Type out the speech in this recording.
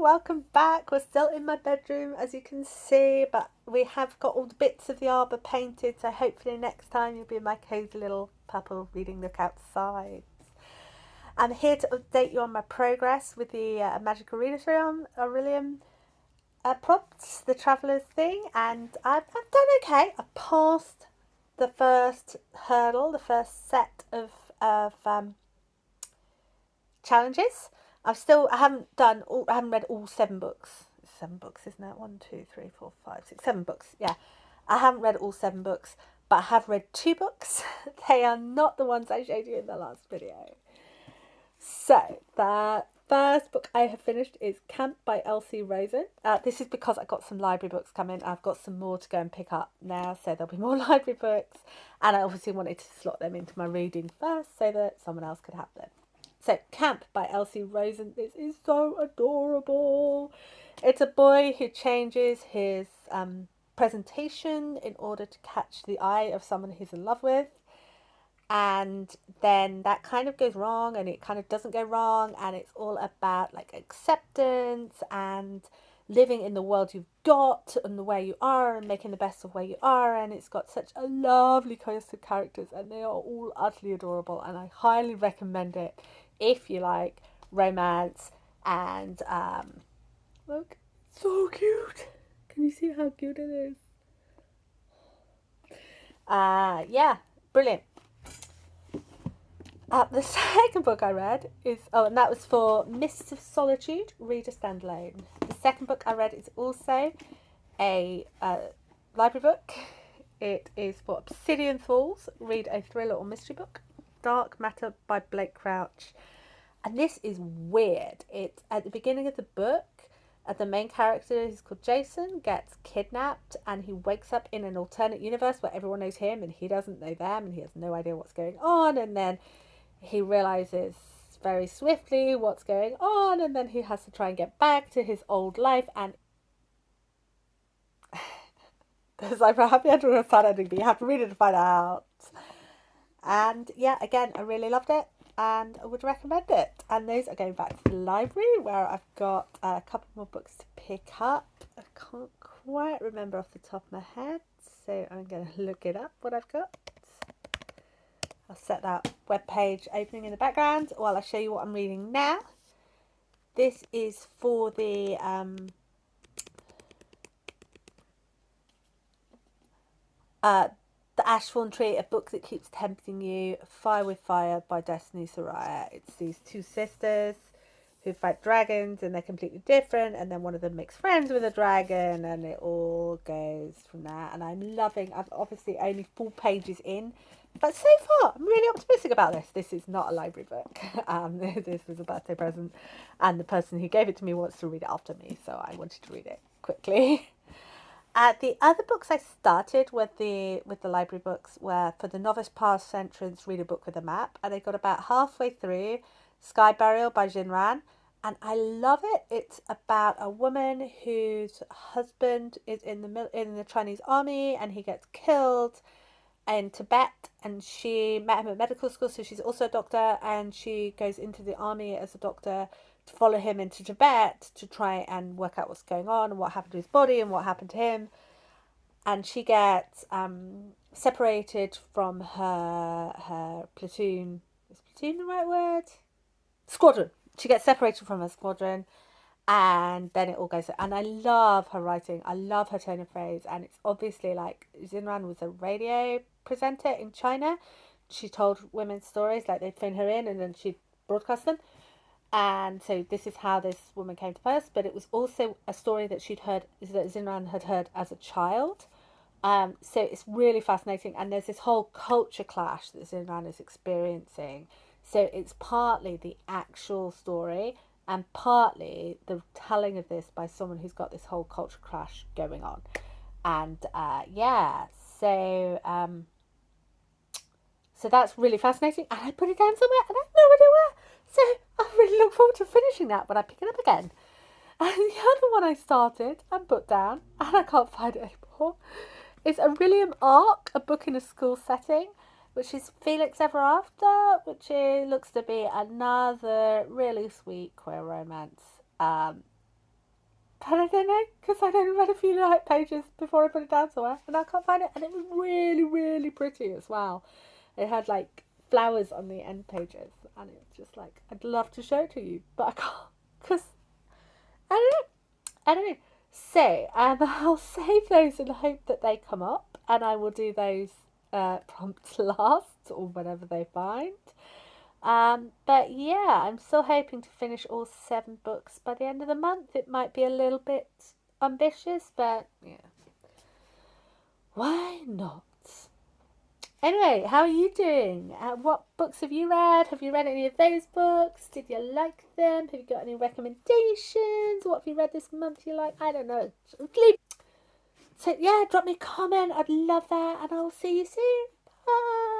welcome back. We're still in my bedroom, as you can see, but we have got all the bits of the arbour painted, so hopefully next time you'll be in my cosy little purple reading nook outside. I'm here to update you on my progress with the magical reader through on Orilium prompts, the Traveller's thing, and I've done okay. I passed the first hurdle, the first set of challenges. I haven't read all 7 books. It's 7 books, isn't it? 1, 2, 3, 4, 5, 6, 7 books. Yeah, I haven't read all 7 books, but I have read 2 books. They are not the ones I showed you in the last video. So the first book I have finished is Camp by Elsie Rosen. This is because I got some library books coming. I've got some more to go and pick up now, so there'll be more library books. And I obviously wanted to slot them into my reading first so that someone else could have them. So, Camp by Elsie Rosen. This is so adorable. It's a boy who changes his presentation in order to catch the eye of someone he's in love with. And then that kind of goes wrong and it kind of doesn't go wrong. And it's all about like acceptance and living in the world you've got and the way you are and making the best of where you are. And it's got such a lovely cast of characters and they are all utterly adorable. And I highly recommend it if you like romance and look, so cute. Can you see how cute it is? Yeah, brilliant. The second book I read is and that was for Mists of Solitude, Reader Standalone. The second book I read is also a library book. It is for Obsidian Falls, read a thriller or mystery book. Dark Matter by Blake Crouch. And this is weird. It's at the beginning of the book. The main character, who's called Jason, gets kidnapped and he wakes up in an alternate universe where everyone knows him and he doesn't know them and he has no idea what's going on. And then he realizes very swiftly what's going on and then he has to try and get back to his old life. And there's like a happy ending and a sad ending, but you have to read it to find out. And yeah, again, I really loved it and I would recommend it. And those are going back to the library where I've got a couple more books to pick up. I can't quite remember off the top of my head, so I'm going to look it up what I've got. I'll set that webpage opening in the background while I show you what I'm reading now. This is for the Ashthorn Tree, a book that keeps tempting you. Fire with Fire by Destiny Soraya. It's these 2 sisters who fight dragons and they're completely different, and then one of them makes friends with a dragon and it all goes from there. And I'm loving, I've obviously only 4 pages in, but so far I'm really optimistic about this. This is not a library book. This was a birthday present and the person who gave it to me wants to read it after me, so I wanted to read it quickly. The other books I started with the library books were for the Novice Pass entrance, read a book with a map, and I got about halfway through Sky Burial by Jinran, and I love it. It's about a woman whose husband is in the Chinese army and he gets killed in Tibet, and she met him at medical school, so she's also a doctor, and she goes into the army as a doctor to follow him into Tibet to try and work out what's going on and what happened to his body and what happened to him. And she gets separated from her platoon. Is platoon the right word? Squadron. She gets separated from her squadron, and then it all goes. And I love her writing. I love her tone of phrase, and it's obviously like Xinran was a radio presenter in China. She told women's stories, like they'd phone her in and then she'd broadcast them. And so this is how this woman came to pass, but it was also a story that she'd heard, that Xinran had heard as a child. So it's really fascinating, and there's this whole culture clash that Xinran is experiencing. So it's partly the actual story and partly the telling of this by someone who's got this whole culture clash going on. And yeah, so that's really fascinating. And I put it down somewhere and I have no idea where. So I really look forward to finishing that when I pick it up again. And the other one I started and put down, and I can't find it anymore, is Orilium Arc, a book in a school setting, which is Felix Ever After, which looks to be another really sweet queer romance. but I don't know, because I'd only read a few like pages before I put it down somewhere, and I can't find it. And it was really, really pretty as well. It had like flowers on the end pages, and it's just like I'd love to show it to you, but I can't because I don't know. I don't know. So I'll save those in the hope that they come up, and I will do those prompts last or whenever they find. But yeah, I'm still hoping to finish all 7 books by the end of the month. It might be a little bit ambitious, but yeah, why not? Anyway, how are you doing? What books have you read? Have you read any of those books? Did you like them? Have you got any recommendations? What have you read this month you like? I don't know. So yeah, drop me a comment. I'd love that, and I'll see you soon. Bye.